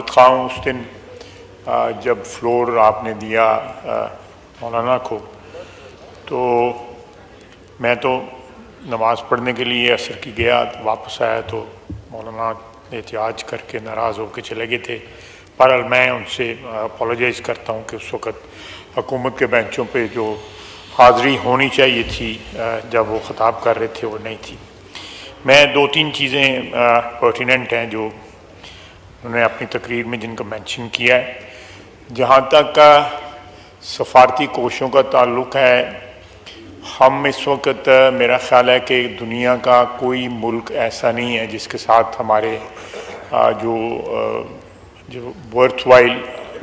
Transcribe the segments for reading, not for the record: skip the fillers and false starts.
معذرت خواہ ہوں اس دن جب فلور آپ نے دیا مولانا کو، تو میں تو نماز پڑھنے کے لیے عصر کی گیا، واپس آیا تو مولانا احتجاج کر کے ناراض ہو کے چلے گئے تھے۔ بہرحال میں ان سے اپولوجائز کرتا ہوں کہ اس وقت حکومت کے بینچوں پہ جو حاضری ہونی چاہیے تھی جب وہ خطاب کر رہے تھے وہ نہیں تھی۔ میں دو تین چیزیں پرٹیننٹ ہیں جو انہوں نے اپنی تقریر میں جن کا مینشن کیا ہے۔ جہاں تک سفارتی کوششوں کا تعلق ہے، ہم اس وقت میرا خیال ہے کہ دنیا کا کوئی ملک ایسا نہیں ہے جس کے ساتھ ہمارے جو ورتھ وائل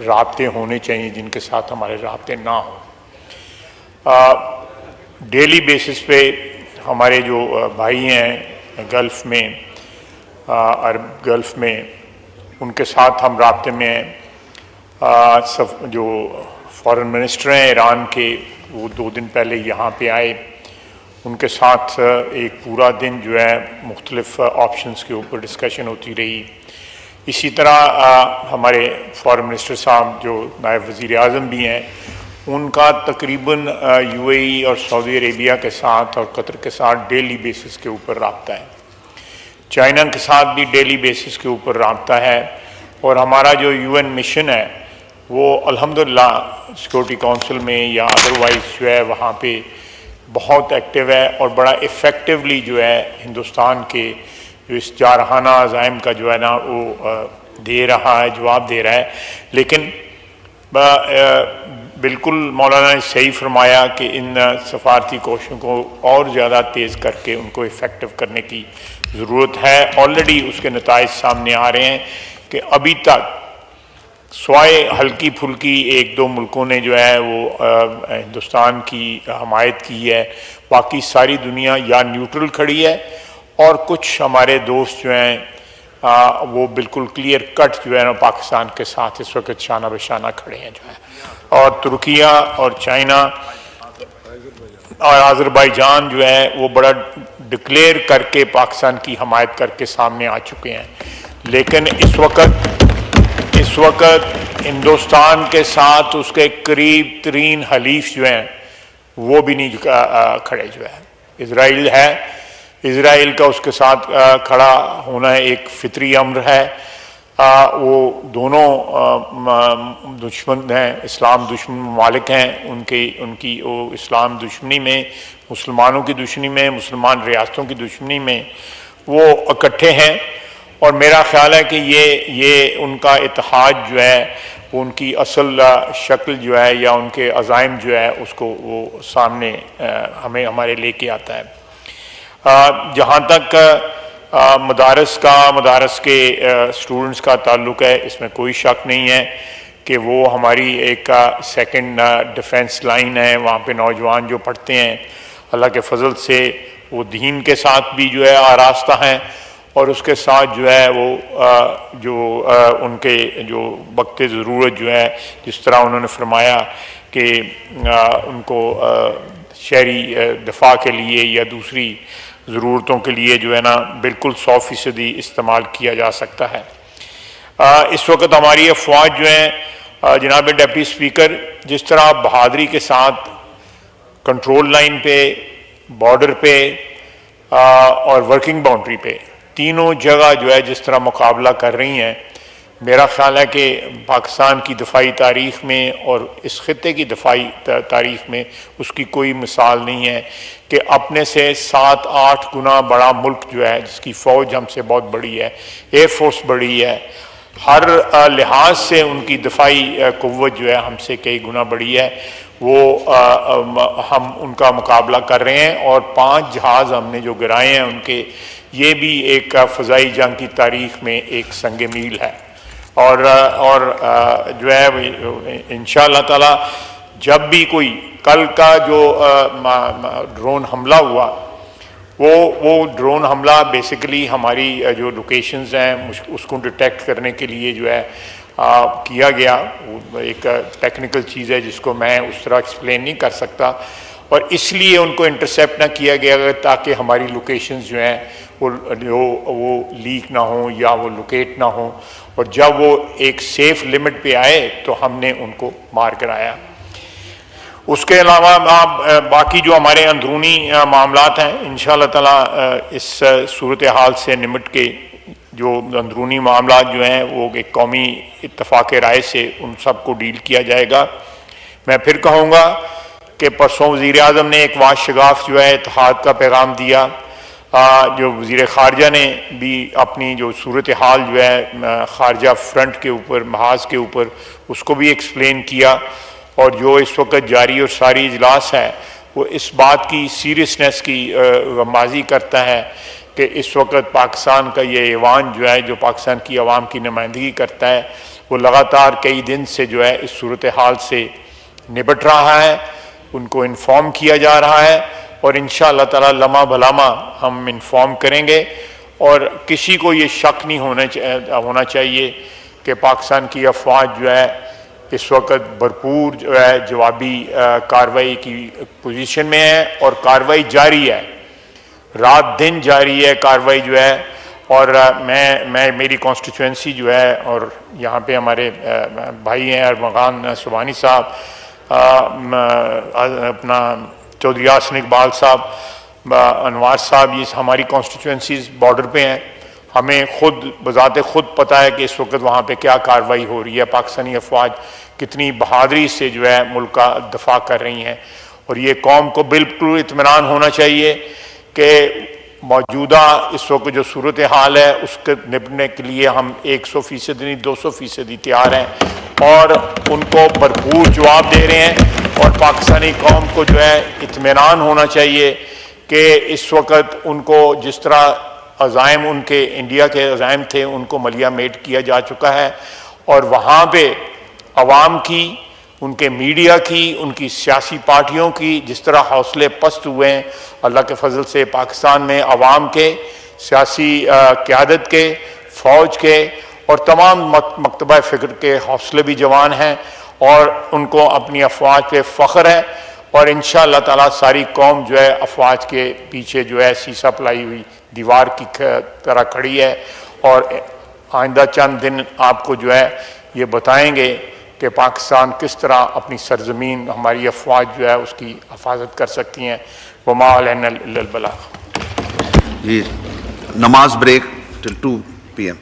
رابطے ہونے چاہیے، جن کے ساتھ ہمارے رابطے نہ ہوں۔ ڈیلی بیسس پہ ہمارے جو بھائی ہیں گلف میں، عرب گلف میں، ان کے ساتھ ہم رابطے میں ہیں۔ جو فارن منسٹر ہیں ایران کے، وہ 2 دن پہلے یہاں پہ آئے، ان کے ساتھ ایک پورا دن جو ہے مختلف آپشنز کے اوپر ڈسکشن ہوتی رہی۔ اسی طرح ہمارے فارن منسٹر صاحب جو نائب وزیر اعظم بھی ہیں، ان کا تقریباً یو اے ای اور سعودی عربیہ کے ساتھ اور قطر کے ساتھ ڈیلی بیسس کے اوپر رابطہ ہے۔ چائنا کے ساتھ بھی ڈیلی بیسس کے اوپر رابطہ ہے، اور ہمارا جو یو این مشن ہے وہ الحمدللہ سیکورٹی کونسل میں یا ادروائز جو ہے وہاں پہ بہت ایکٹیو ہے، اور بڑا ایفیکٹولی جو ہے ہندوستان کے جو اس جارحانہ عزائم کا جو ہے نا وہ دے رہا ہے، جواب دے رہا ہے۔ لیکن بالکل مولانا نے صحیح فرمایا کہ ان سفارتی کوششوں کو اور زیادہ تیز کر کے ان کو ایفیکٹو کرنے کی ضرورت ہے۔ آلریڈی اس کے نتائج سامنے آ رہے ہیں کہ ابھی تک سوائے ہلکی پھلکی 1-2 ملکوں نے جو ہے وہ ہندوستان کی حمایت کی ہے، باقی ساری دنیا یا نیوٹرل کھڑی ہے، اور کچھ ہمارے دوست جو ہیں وہ بالکل کلیئر کٹ جو ہے نا پاکستان کے ساتھ اس وقت شانہ بشانہ کھڑے ہیں جو ہے۔ اور ترکیہ اور چائنا اور آذربائیجان جو ہے وہ بڑا ڈکلیئر کر کے پاکستان کی حمایت کر کے سامنے آ چکے ہیں۔ لیکن اس وقت ہندوستان کے ساتھ اس کے قریب ترین حلیف جو ہیں وہ بھی نہیں کھڑے جو ہے۔ اسرائیل ہے، اسرائیل کا اس کے ساتھ کھڑا ہونا ایک فطری امر ہے۔ وہ دونوں دشمن ہیں، اسلام دشمن ممالک ہیں، ان کی وہ اسلام دشمنی میں، مسلمانوں کی دشمنی میں، مسلمان ریاستوں کی دشمنی میں وہ اکٹھے ہیں، اور میرا خیال ہے کہ یہ ان کا اتحاد جو ہے ان کی اصل شکل جو ہے یا ان کے عزائم جو ہے اس کو وہ سامنے ہمارے لے کے آتا ہے۔ جہاں تک مدارس کے اسٹوڈنٹس کا تعلق ہے، اس میں کوئی شک نہیں ہے کہ وہ ہماری ایک سیکنڈ ڈیفنس لائن ہے۔ وہاں پہ نوجوان جو پڑھتے ہیں اللہ کے فضل سے وہ دین کے ساتھ بھی جو ہے آراستہ ہیں، اور اس کے ساتھ جو ہے وہ ان کے جو وقت ضرورت جو ہے، جس طرح انہوں نے فرمایا کہ ان کو شہری دفاع کے لیے یا دوسری ضرورتوں کے لیے جو ہے نا بالکل 100% استعمال کیا جا سکتا ہے۔ اس وقت ہماری افواج جو ہیں جناب ڈپٹی اسپیکر، جس طرح بہادری کے ساتھ کنٹرول لائن پہ، بارڈر پہ اور ورکنگ باؤنڈری پہ تینوں جگہ جو ہے جس طرح مقابلہ کر رہی ہیں، میرا خیال ہے کہ پاکستان کی دفاعی تاریخ میں اور اس خطے کی دفاعی تاریخ میں اس کی کوئی مثال نہیں ہے کہ اپنے سے 7-8 گنا بڑا ملک جو ہے، جس کی فوج ہم سے بہت بڑی ہے، ایئر فورس بڑی ہے، ہر لحاظ سے ان کی دفاعی قوت جو ہے ہم سے کئی گنا بڑی ہے، وہ ہم ان کا مقابلہ کر رہے ہیں، اور 5 جہاز ہم نے جو گرائے ہیں ان کے، یہ بھی ایک فضائی جنگ کی تاریخ میں ایک سنگ میل ہے۔ اور جو ہے انشاءاللہ تعالی جب بھی کوئی کل کا جو ڈرون حملہ ہوا، وہ ڈرون حملہ بیسیکلی ہماری جو لوکیشنز ہیں اس کو ڈیٹیکٹ کرنے کے لیے جو ہے کیا گیا، ایک ٹیکنیکل چیز ہے جس کو میں اس طرح ایکسپلین نہیں کر سکتا، اور اس لیے ان کو انٹرسیپٹ نہ کیا گیا تاکہ ہماری لوکیشنز جو ہیں وہ لیک نہ ہوں یا وہ لوکیٹ نہ ہوں، اور جب وہ ایک سیف لیمٹ پہ آئے تو ہم نے ان کو مار کرایا۔ اس کے علاوہ باقی جو ہمارے اندرونی معاملات ہیں انشاءاللہ تعالیٰ اس صورتحال سے نمٹ کے جو اندرونی معاملات جو ہیں وہ ایک قومی اتفاق رائے سے ان سب کو ڈیل کیا جائے گا۔ میں پھر کہوں گا کہ پرسوں وزیر اعظم نے ایک واشگاف جو ہے اتحاد کا پیغام دیا، جو وزیر خارجہ نے بھی اپنی جو صورتحال جو ہے خارجہ فرنٹ کے اوپر، محاذ کے اوپر، اس کو بھی ایکسپلین کیا، اور جو اس وقت جاری اور ساری اجلاس ہے وہ اس بات کی سیریسنس کی غمازی کرتا ہے کہ اس وقت پاکستان کا یہ ایوان جو ہے جو پاکستان کی عوام کی نمائندگی کرتا ہے وہ لگاتار کئی دن سے جو ہے اس صورتحال سے نبٹ رہا ہے، ان کو انفارم کیا جا رہا ہے، اور انشاءاللہ تعالی لمحہ بلمحہ ہم انفارم کریں گے، اور کسی کو یہ شک نہیں ہونا چاہیے کہ پاکستان کی افواج جو ہے اس وقت بھرپور جو ہے جوابی کارروائی کی پوزیشن میں ہے، اور کارروائی جاری ہے، رات دن جاری ہے کارروائی جو ہے۔ اور میں میری کانسٹیچوئنسی جو ہے، اور یہاں پہ ہمارے بھائی ہیں ارمغان سبحانی صاحب، اپنا چودھری یاسین اقبال صاحب، انوار صاحب، یہ ہماری کانسٹیچوئنسیز بارڈر پہ ہیں، ہمیں خود بذات خود پتہ ہے کہ اس وقت وہاں پہ کیا کارروائی ہو رہی ہے، پاکستانی افواج کتنی بہادری سے جو ہے ملک کا دفاع کر رہی ہیں، اور یہ قوم کو بالکل اطمینان ہونا چاہیے کہ موجودہ اس وقت جو صورتحال ہے اس کے نپٹنے کے لیے ہم 100% نہیں 200% تیار ہیں، اور ان کو بھرپور جواب دے رہے ہیں، اور پاکستانی قوم کو جو ہے اطمینان ہونا چاہیے کہ اس وقت ان کو جس طرح عزائم ان کے انڈیا کے عزائم تھے ان کو ملیہ میٹ کیا جا چکا ہے، اور وہاں پہ عوام کی، ان کے میڈیا کی، ان کی سیاسی پارٹیوں کی جس طرح حوصلے پست ہوئے ہیں، اللہ کے فضل سے پاکستان میں عوام کے، سیاسی قیادت کے، فوج کے اور تمام مکتبہ فکر کے حوصلے بھی جوان ہیں، اور ان کو اپنی افواج پہ فخر ہے، اور انشاءاللہ تعالیٰ ساری قوم جو ہے افواج کے پیچھے جو ہے سیسہ پلائی ہوئی دیوار کی طرح کھڑی ہے، اور آئندہ چند دن آپ کو جو ہے یہ بتائیں گے کہ پاکستان کس طرح اپنی سرزمین، ہماری افواج جو ہے اس کی حفاظت کر سکتی ہیں۔ وما علینا الا البلاغ۔ جی، نماز بریک ٹل 2 PM